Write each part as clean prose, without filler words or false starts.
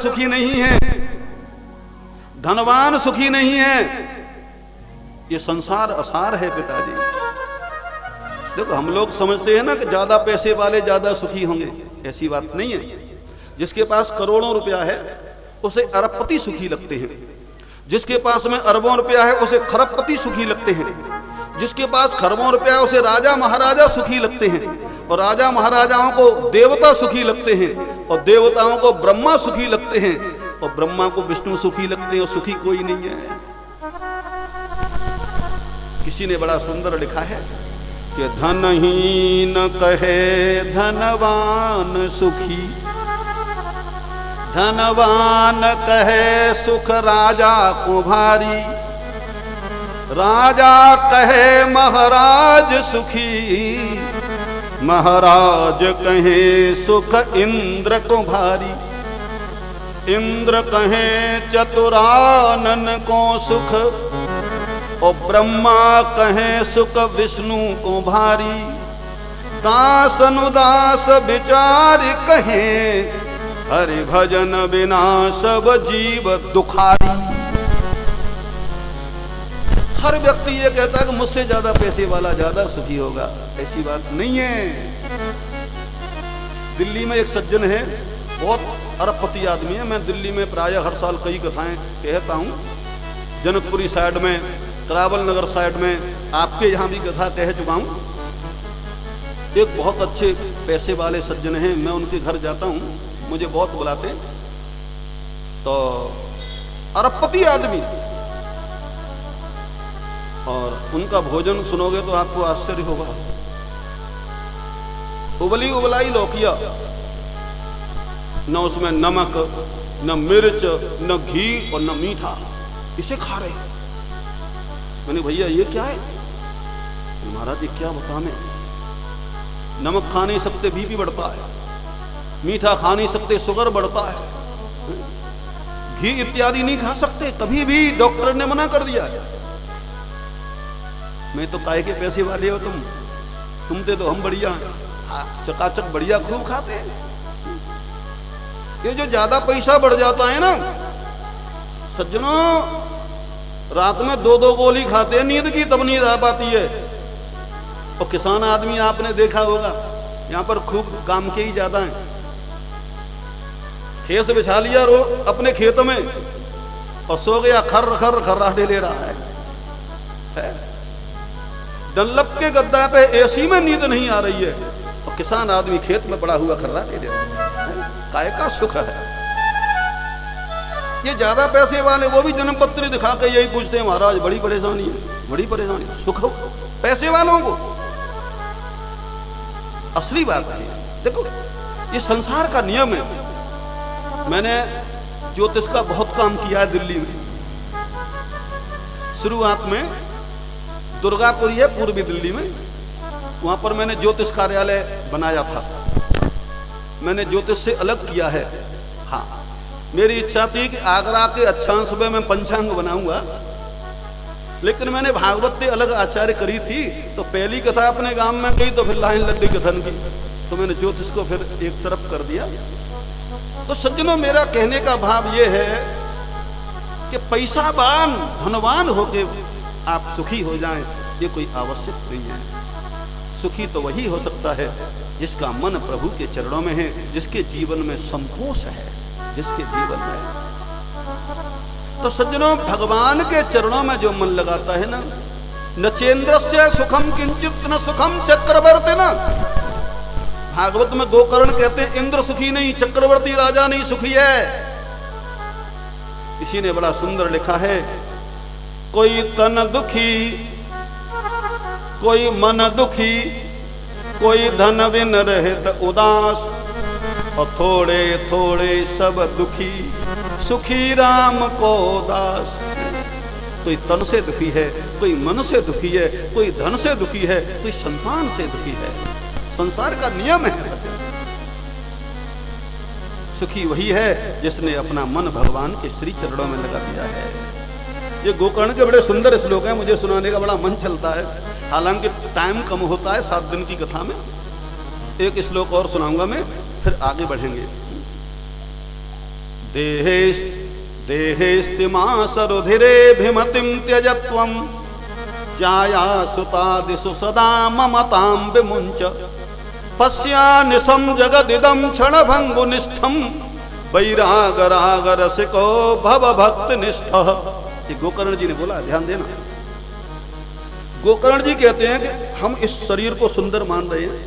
सुखी नहीं है, धनवान सुखी नहीं है। ये संसार असार है पिताजी। देखो हम लोग समझते हैं ना कि ज्यादा पैसे वाले ज्यादा सुखी होंगे, ऐसी बात नहीं है। जिसके पास करोड़ों रुपया है उसे अरबपति सुखी लगते हैं, जिसके पास में अरबों रुपया है उसे खरबपति सुखी लगते हैं, जिसके पास खरबों रुपया है उसे राजा महाराजा सुखी लगते हैं, और राजा महाराजाओं को देवता सुखी लगते हैं, और देवताओं को ब्रह्मा सुखी लगते हैं, और ब्रह्मा को विष्णु सुखी लगते हैं, और सुखी कोई नहीं है। किसी ने बड़ा सुंदर लिखा है कि धनहीन कहे धनवान सुखी, धनवान कहे सुख राजा को भारी, राजा कहे महाराज सुखी, महाराज कहे सुख इंद्र को भारी, इंद्र कहे चतुरानन को सुख, और ब्रह्मा कहे सुख विष्णु को भारी, दास अनुदास विचार कहे, हरि भजन बिना सब जीव दुखारी। हर व्यक्ति ये कहता है कि मुझसे ज्यादा पैसे वाला ज्यादा सुखी होगा, ऐसी बात नहीं है। दिल्ली में एक सज्जन है, बहुत अरबपति आदमी है। मैं दिल्ली में प्रायः हर साल कई कथाएं कहता हूं, जनकपुरी साइड में, करावल नगर साइड में, आपके यहां भी कथा कह चुका हूं। एक बहुत अच्छे पैसे वाले सज्जन हैं, मैं उनके घर जाता हूं, मुझे बहुत बुलाते। तो अरबपति आदमी, और उनका भोजन सुनोगे तो आपको आश्चर्य होगा। उबली उबलाई लौकिया, न उसमें नमक, न मिर्च, न घी और न मीठा, इसे खा रहे। मैंने भैया ये क्या है? महाराज ये क्या बता मैं, नमक खा नहीं सकते बीपी बढ़ता है, मीठा खा नहीं सकते शुगर बढ़ता है, घी इत्यादि नहीं खा सकते, कभी भी डॉक्टर ने मना कर दिया है। मैं तो काय के पैसे वाले हो तुम तो हम बढ़िया चकाचक बढ़िया खूब खाते हैं। ये जो ज्यादा पैसा बढ़ जाता है ना सज्जनों, रात में 2-2 गोली खाते हैं नींद की, तब नींद आ पाती है। और किसान आदमी आपने देखा होगा, यहाँ पर खूब काम के ही ज्यादा हैं। खेस बिछा लिया रो अपने खेत में और सो गया, खर्र खर्र खर्राटे ले रहा है। डल्लप के गद्दा पे एसी में नींद नहीं आ रही है, और किसान आदमी खेत में पड़ा हुआ खर्राटे ले रहा है। काय का सुख है। ये ज्यादा पैसे वाले वो भी जन्म पत्री दिखा के यही पूछते हैं, महाराज बड़ी परेशानी है, बड़ी परेशानी। सुख पैसे वालों को, असली बात है। देखो ये संसार का नियम है। मैंने ज्योतिष का बहुत काम किया है दिल्ली में। शुरुआत में दुर्गापुरी है पूर्वी दिल्ली में, वहां पर मैंने ज्योतिष कार्यालय बनाया था। मैंने ज्योतिष से अलग किया है। हाँ, मेरी इच्छा थी कि आगरा के अक्षांश में मैं पंचांग बनाऊंगा, लेकिन मैंने भागवत से अलग आचार्य करी थी। तो पहली कथा अपने गांव में गई तो फिर लाइन लग गई कथन की, तो मैंने ज्योतिष को फिर एक तरफ कर दिया। तो सज्जनों, मेरा कहने का भाव यह है कि पैसावान धनवान होके आप सुखी हो जाएं, ये कोई आवश्यक नहीं है। सुखी तो वही हो सकता है जिसका मन प्रभु के चरणों में है, जिसके जीवन में संतोष है, जिसके जीवन में। तो सज्जनों, भगवान के चरणों में जो मन लगाता है ना, नचेंद्रस्य सुखम किंचित न सुखम चक्रवर्ती ना। भागवत में गोकर्ण कहते हैं इंद्र सुखी नहीं, चक्रवर्ती राजा नहीं सुखी है। किसी ने बड़ा सुंदर लिखा है, कोई तन दुखी, कोई मन दुखी, कोई धन बिन रहित उदास, और थोड़े थोड़े सब दुखी, सुखी राम को दास। कोई तन से दुखी है, कोई मन से दुखी है, कोई धन से दुखी है, कोई संतान से दुखी है। संसार का नियम है। सुखी वही है जिसने अपना मन भगवान के श्री चरणों में लगा दिया है। ये गोकर्ण के बड़े सुंदर श्लोक हैं, मुझे सुनाने का बड़ा मन चलता है, हालांकि टाइम कम होता है 7 दिन की कथा में। एक श्लोक और सुनाऊंगा मैं, फिर आगे बढ़ेंगे। देहेस्तिमासरुधिरे भिमतिं त्यजत्वं जाया सुतादिषु सदा ममतां विमुञ्च पश्यानिशं जगदिदं क्षणभङ्गुनिष्ठं वैरागरागरसिको भवभक्तनिष्ठः। ये गोकर्ण जी ने बोला, ध्यान देना। गोकर्ण जी कहते हैं कि हम इस शरीर को सुंदर मान रहे हैं,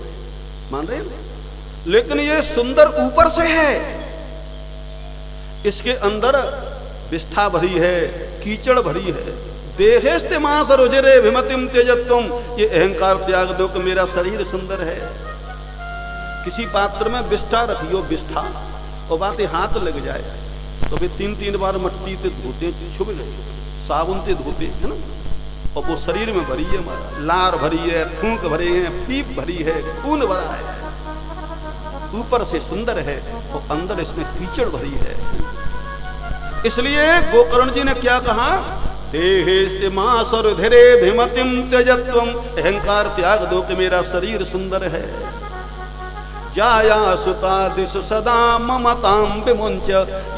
लेकिन ये सुंदर ऊपर से है, इसके अंदर विष्ठा भरी है, कीचड़ भरी है। देहेस्तिमास रुजिरे भिमतिम त्यजत्वम, ये अहंकार त्याग दो कि मेरा शरीर सुंदर है। किसी पात्र में विष्ठा रखियो, विष्ठा, और बातें हाथ लग जाए तो भी 3-3 बार मट्टी से धोते, छुप गए, साबुन से धोते है ना, और वो शरीर में भरी है, हमारा लार भरी है, थूक भरे हैं, पीप भरी है, खून भरा है, ऊपर से सुंदर है और अंदर इसमें कीचड़ भरी है। इसलिए गोकर्ण जी ने क्या कहा, देहेस्तिमासरुधिरे भिमतिं त्यजत्वं, अहंकार त्याग दो कि मेरा शरीर सुंदर है। जाया सुतादिषु सदा ममतां विमुञ्च,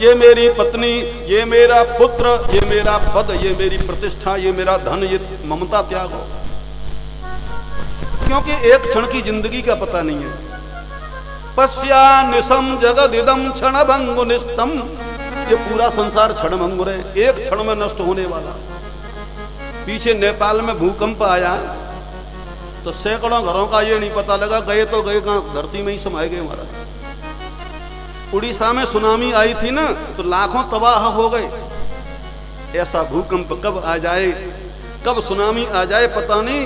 ये मेरी पत्नी, ये मेरा पुत्र, ये मेरा पद, ये मेरी प्रतिष्ठा, ये मेरा धन, ये ममता त्यागो, क्योंकि एक क्षण की जिंदगी का पता नहीं है। पश्यानिशं जगदिदं क्षणभङ्गुनिष्ठं, ये पूरा संसार क्षणभंगुर है, एक क्षण में नष्ट होने वाला। पीछे नेपाल में भूकंप आया तो सैकड़ों घरों का ये नहीं पता लगा, गए तो गए कहां, धरती में ही समाये गए महाराज। उड़ीसा में सुनामी आई थी ना, तो लाखों तबाह हो गए। ऐसा भूकंप कब आ जाए, कब सुनामी आ जाए पता नहीं,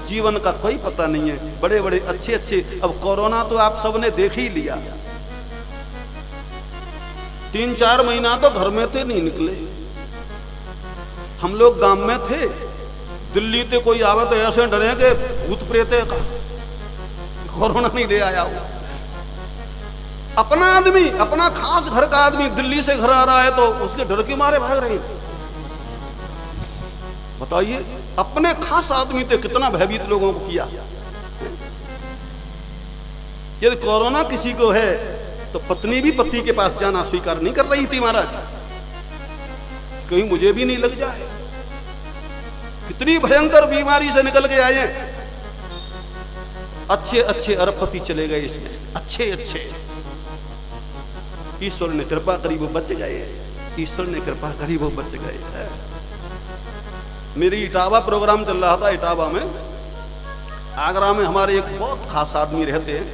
जीवन का कोई पता नहीं है। बड़े बड़े अच्छे अच्छे, अब कोरोना तो आप सबने देख ही लिया, 3-4 महीना तो घर में थे, नहीं निकले। हम लोग गांव में थे, दिल्ली से कोई आवे तो ऐसे डरे कि भूत प्रेत का कोरोना नहीं ले आया हो। अपना आदमी, अपना खास घर का आदमी दिल्ली से घर आ रहा है तो उसके डर के मारे भाग रहे हैं। बताइए, अपने खास आदमी से कितना भयभीत लोगों को किया। यदि कोरोना किसी को है तो पत्नी भी पति के पास जाना स्वीकार नहीं कर रही थी महाराज, कहीं मुझे भी नहीं लग जाए। कितनी भयंकर बीमारी से निकल के आए हैं। अच्छे अच्छे अरबपति चले गए इसमें, अच्छे अच्छे। ईश्वर ने कृपा करी वो बच गए, ईश्वर ने कृपा करी वो बच गए। मेरी इटावा प्रोग्राम चल रहा था, इटावा में, आगरा में हमारे एक बहुत खास आदमी रहते हैं,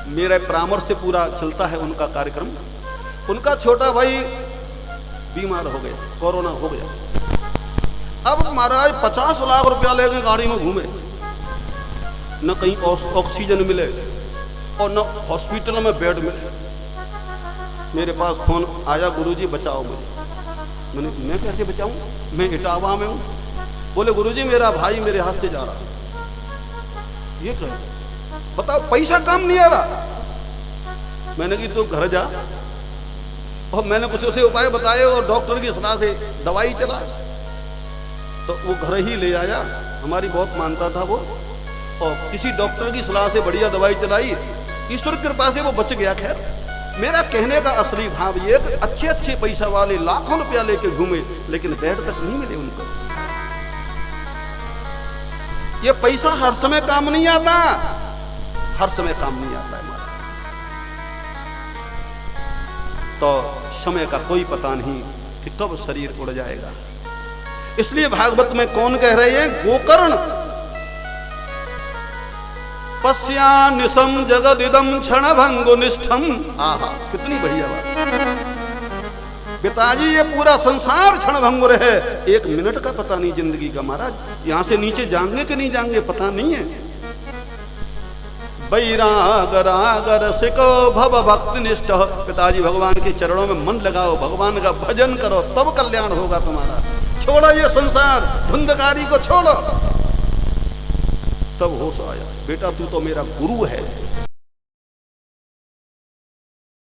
मेरे परामर्श से पूरा चलता है उनका कार्यक्रम। उनका छोटा भाई बीमार हो गया, कोरोना हो गया। अब महाराज 50 लाख रुपया लेके गाड़ी में घूमे, न कहीं ऑक्सीजन मिले और न हॉस्पिटल में बेड मिले। मेरे पास फोन आया, गुरुजी बचाओ मुझे। मैं कैसे बचाऊं, मैं इटावा में हूं। बोले गुरुजी मेरा भाई मेरे हाथ से जा रहा। ये कहे, बताओ पैसा काम नहीं आ रहा। मैंने कि तू घर जा, और मैंने कुछ उसे उपाय बताए और डॉक्टर की सलाह से दवाई चला, तो वो घर ही ले आया। हमारी बहुत मानता था वो, और किसी डॉक्टर की सलाह से बढ़िया दवाई चलाई, ईश्वर की कृपा से वो बच गया। खैर, मेरा कहने का असली भाव ये कि अच्छे अच्छे पैसा वाले लाखों रुपया लेके घूमे, लेकिन बेड तक नहीं मिले उनको। ये पैसा हर समय काम नहीं आता, हर समय काम नहीं आता है हमारा। तो समय का कोई पता नहीं कि कब शरीर उड़ जाएगा। इसलिए भागवत में कौन कह रहे हैं, गोकर्ण, पश्यानिशं जगदिदं क्षणभङ्गुनिष्ठं। आहा, कितनी बढ़िया बात। पिताजी ये पूरा संसार क्षणभंगुर है, 1 मिनट का पता नहीं जिंदगी का महाराज। यहां से नीचे जाएंगे कि नहीं जाएंगे पता नहीं है। वैराग राग रसिको भव भक्ति निष्ठ। पिताजी भगवान के चरणों में मन लगाओ, भगवान का भजन करो, तब कल्याण होगा तुम्हारा। छोड़ो ये संसार, धुंधकारी को छोड़ो, तब होश आया। बेटा तू तो मेरा गुरु है,